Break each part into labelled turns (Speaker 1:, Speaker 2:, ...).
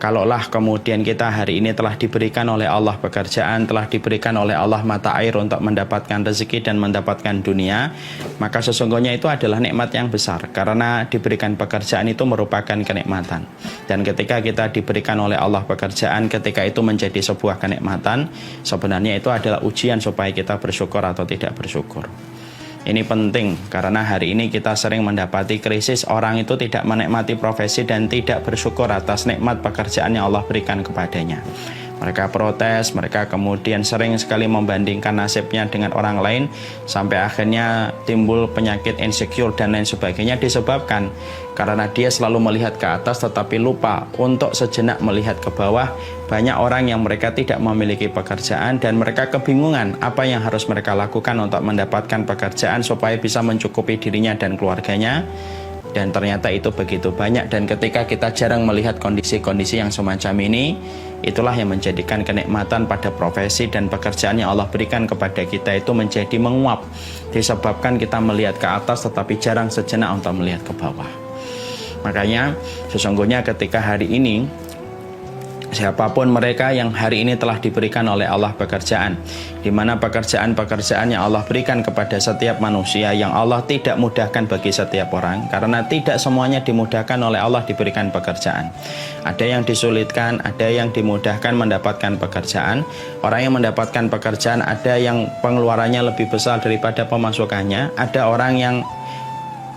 Speaker 1: Kalaulah kemudian kita hari ini telah diberikan oleh Allah pekerjaan, telah diberikan oleh Allah mata air untuk mendapatkan rezeki dan mendapatkan dunia, maka sesungguhnya itu adalah nikmat yang besar, karena diberikan pekerjaan itu merupakan kenikmatan. Dan ketika kita diberikan oleh Allah pekerjaan, ketika itu menjadi sebuah kenikmatan, sebenarnya itu adalah ujian supaya kita bersyukur atau tidak bersyukur. Ini penting karena hari ini kita sering mendapati krisis, orang itu tidak menikmati profesi dan tidak bersyukur atas nikmat pekerjaan yang Allah berikan kepadanya. Mereka protes, mereka kemudian sering sekali membandingkan nasibnya dengan orang lain, sampai akhirnya timbul penyakit insecure dan lain sebagainya, disebabkan karena dia selalu melihat ke atas tetapi lupa untuk sejenak melihat ke bawah. Banyak orang yang mereka tidak memiliki pekerjaan dan mereka kebingungan apa yang harus mereka lakukan untuk mendapatkan pekerjaan supaya bisa mencukupi dirinya dan keluarganya. Dan ternyata itu begitu banyak, dan ketika kita jarang melihat kondisi-kondisi yang semacam ini, itulah yang menjadikan kenikmatan pada profesi dan pekerjaan yang Allah berikan kepada kita itu menjadi menguap, disebabkan kita melihat ke atas tetapi jarang sejenak untuk melihat ke bawah. Makanya sesungguhnya ketika hari ini siapapun mereka yang hari ini telah diberikan oleh Allah pekerjaan, di mana pekerjaan-pekerjaan yang Allah berikan kepada setiap manusia yang Allah tidak mudahkan bagi setiap orang, karena tidak semuanya dimudahkan oleh Allah diberikan pekerjaan. Ada yang disulitkan, ada yang dimudahkan mendapatkan pekerjaan. Orang yang mendapatkan pekerjaan ada yang pengeluarannya lebih besar daripada pemasukannya, ada orang yang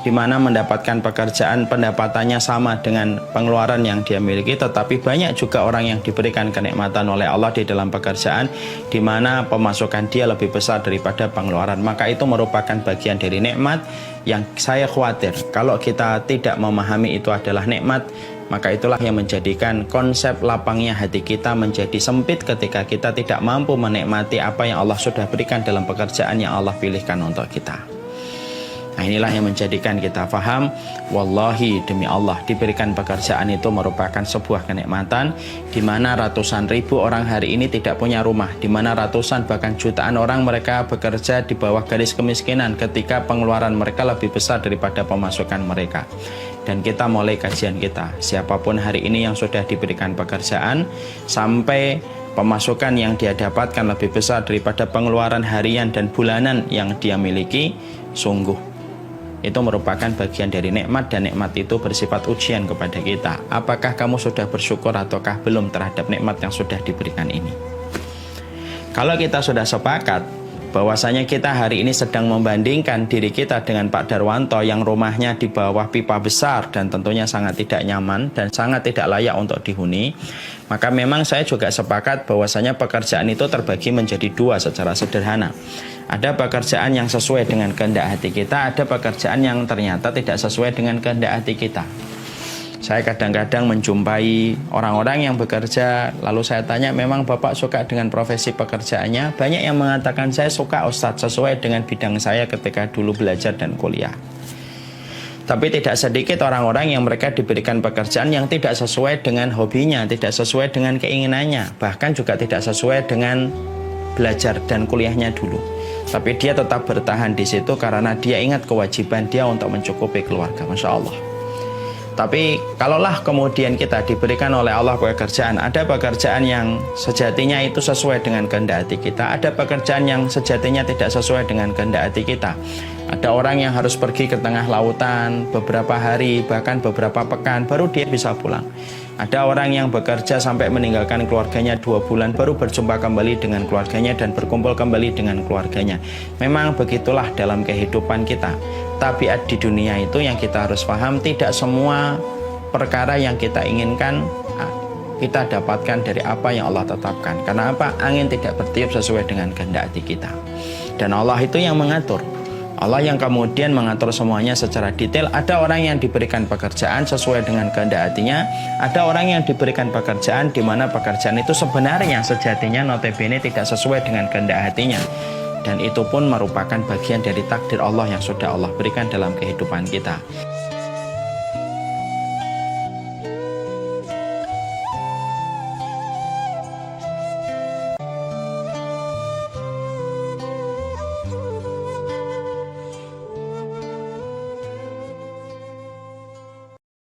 Speaker 1: di mana mendapatkan pekerjaan pendapatannya sama dengan pengeluaran yang dia miliki, tetapi banyak juga orang yang diberikan kenikmatan oleh Allah di dalam pekerjaan di mana pemasukan dia lebih besar daripada pengeluaran. Maka itu merupakan bagian dari nikmat yang saya khawatir kalau kita tidak memahami itu adalah nikmat, maka itulah yang menjadikan konsep lapangnya hati kita menjadi sempit ketika kita tidak mampu menikmati apa yang Allah sudah berikan dalam pekerjaan yang Allah pilihkan untuk kita. Nah, inilah yang menjadikan kita faham, wallahi demi Allah, diberikan pekerjaan itu merupakan sebuah kenikmatan, di mana ratusan ribu orang hari ini tidak punya rumah, di mana ratusan bahkan jutaan orang mereka bekerja di bawah garis kemiskinan ketika pengeluaran mereka lebih besar daripada pemasukan mereka. Dan kita mulai kajian kita, siapapun hari ini yang sudah diberikan pekerjaan sampai pemasukan yang dia dapatkan lebih besar daripada pengeluaran harian dan bulanan yang dia miliki, sungguh itu merupakan bagian dari nikmat, dan nikmat itu bersifat ujian kepada kita. Apakah kamu sudah bersyukur ataukah belum terhadap nikmat yang sudah diberikan ini? Kalau kita sudah sepakat bahwasanya kita hari ini sedang membandingkan diri kita dengan Pak Darwanto yang rumahnya di bawah pipa besar dan tentunya sangat tidak nyaman dan sangat tidak layak untuk dihuni, maka memang saya juga sepakat bahwasanya pekerjaan itu terbagi menjadi dua secara sederhana. Ada pekerjaan yang sesuai dengan kehendak hati kita, ada pekerjaan yang ternyata tidak sesuai dengan kehendak hati kita. Saya kadang-kadang menjumpai orang-orang yang bekerja, lalu saya tanya, memang Bapak suka dengan profesi pekerjaannya? Banyak yang mengatakan, saya suka Ustadz, sesuai dengan bidang saya ketika dulu belajar dan kuliah. Tapi tidak sedikit orang-orang yang mereka diberikan pekerjaan yang tidak sesuai dengan hobinya, tidak sesuai dengan keinginannya, bahkan juga tidak sesuai dengan belajar dan kuliahnya dulu. Tapi dia tetap bertahan di situ karena dia ingat kewajiban dia untuk mencukupi keluarga. Masya Allah. Tapi kalaulah kemudian kita diberikan oleh Allah pekerjaan, ada pekerjaan yang sejatinya itu sesuai dengan kehendak hati kita, ada pekerjaan yang sejatinya tidak sesuai dengan kehendak hati kita. Ada orang yang harus pergi ke tengah lautan beberapa hari, bahkan beberapa pekan, baru dia bisa pulang. Ada orang yang bekerja sampai meninggalkan keluarganya 2 bulan, baru berjumpa kembali dengan keluarganya dan berkumpul kembali dengan keluarganya. Memang begitulah dalam kehidupan kita. Tabiat di dunia itu yang kita harus paham, tidak semua perkara yang kita inginkan kita dapatkan dari apa yang Allah tetapkan. Karena apa? Angin tidak bertiup sesuai dengan kehendak hati kita. Dan Allah itu yang mengatur. Allah yang kemudian mengatur semuanya secara detail. Ada orang yang diberikan pekerjaan sesuai dengan kehendak hatinya, ada orang yang diberikan pekerjaan di mana pekerjaan itu sebenarnya sejatinya notabene tidak sesuai dengan kehendak hatinya. Dan itu pun merupakan bagian dari takdir Allah yang sudah Allah berikan dalam kehidupan kita.